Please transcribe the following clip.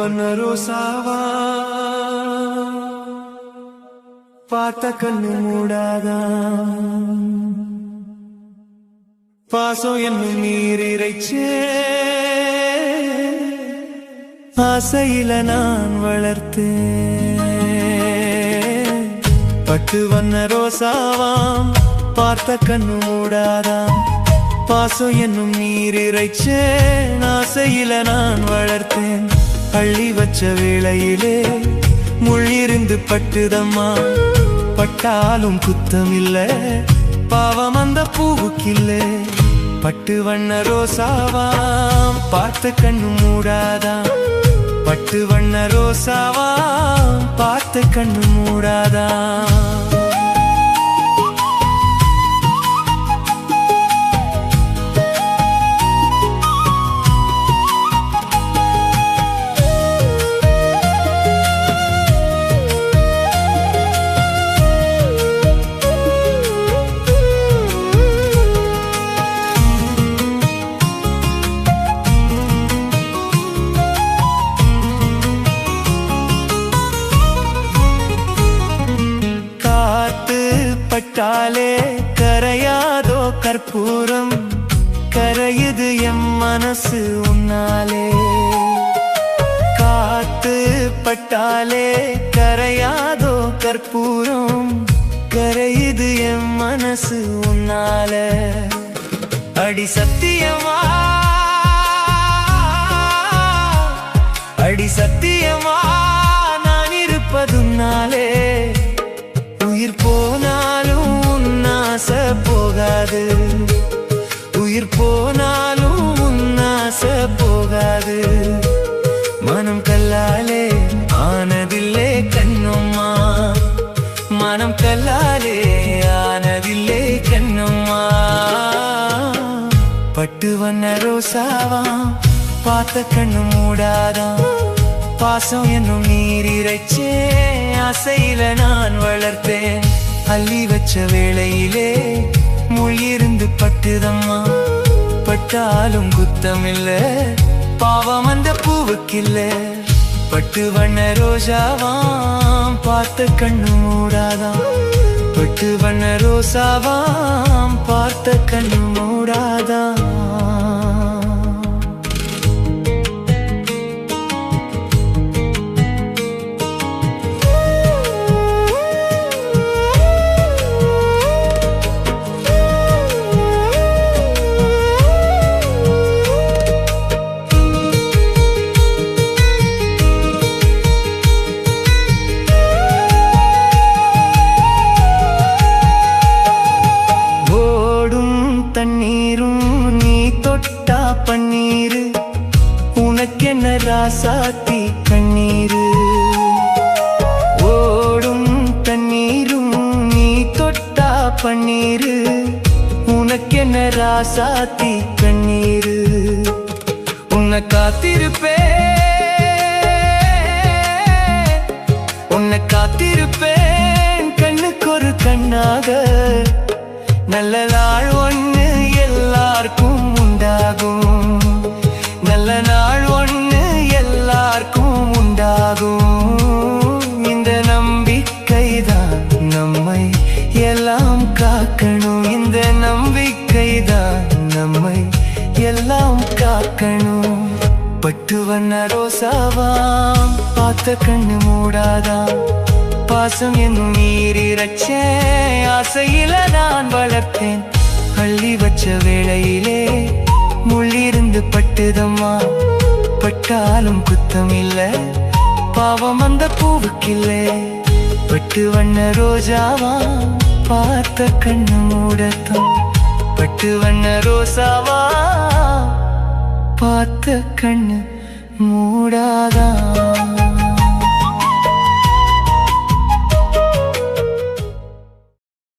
வண்ண ரோசாவா பார்த்த கண்ணு மூடாதா பாசம் என்னும் நீரிரைச்சே ஆசையில நான் வளர்த்தேன் பட்டு வண்ண ரோசாவாம் பார்த்த கண்ணு மூடாதாம் பாசம் என்னும் நீரிரைச்சே ஆசையில நான் வளர்த்தேன் அள்ளி வச்ச வேளையிலே முள்ளிருந்து பட்டுதம்மா பட்டாலும் குத்தமில்ல பாவம் அந்த பூவுக்கில்லை பட்டு வண்ண ரோசாவாம் பார்த்த கண்ணு மூடாதாம் பட்டு வண்ண ரோசாவாம் பார்த்த கண்ணு மூடாதாம் பட்டாலே கரையாதோ கற்பூரம் கரையுது எம் மனசு உன்னாலே காத்து பட்டாலே கரையாதோ கற்பூரம் கரையுது எம் மனசு உன்னாலே அடி சத்தியமா அடி சத்தியமா நான் இருப்பதுன்னாலே உயிர் போனாலும் உன்னாச போகாது உயிர் போனாலும் உன்னாச போகாது மனம் கல்லாலே ஆனதில்லே கண்ணம்மா மனம் கல்லாலே ஆனதில்லே கண்ணம்மா பட்டு வண்ண ரோசாவாம் பார்த்த கண்ணு மூடாதாம் பாசம் என்னும் நீரிரைச்சே ஆசையில நான் வளர்த்தேன் அள்ளி வச்ச வேளையிலே முள்ளிருந்து பட்டுதம்மா பட்டாலும் குத்தமில்ல பாவம் அந்த பூவுக்கில்ல பட்டு வண்ண ரோசாவாம் பார்த்த கண்ணு மூடாதாம் பட்டு வண்ண ரோசாவாம் பார்த்த கண்ணு மூடாதாம் தண்ணீரும் நீ தொட்டா பன்னீரு உனக்கென்ன ராசாத்தி கண்ணீரு ஓடும் தண்ணீரும் நீ தொட்டா பன்னீரு உனக்கென்ன ராசாத்தி கண்ணீரு உன்னை காத்திருப்பேன் கண்ணுக்கு ஒரு கண்ணாக நல்ல நாள் ஒன்று எல்லாருக்கும் உண்டாகும் நல்ல நாள் ஒன்று எல்லாருக்கும் உண்டாகும் இந்த நம்பிக்கைதான் நம்மை எல்லாம் காக்கணும் இந்த நம்பிக்கைதான் நம்மை எல்லாம் காக்கணும் பட்டு வண்ண ரோசாவாம் பார்த்த கண்ணு மூடாதாம் பாசம் என்னும் நீரிரைச்சே ஆசையில நான் வளர்த்தேன் அள்ளி வச்ச வேளையிலே முள்ளிருந்து பட்டுதம்மா பட்டாலும் குத்தமில்ல பாவம் அந்த பூவுக்கில்லை பட்டு வண்ண ரோஜாவா பார்த்த கண்ணு மூடத்தான் பட்டு வண்ண ரோசாவா பார்த்த கண்ணு மூடாதான்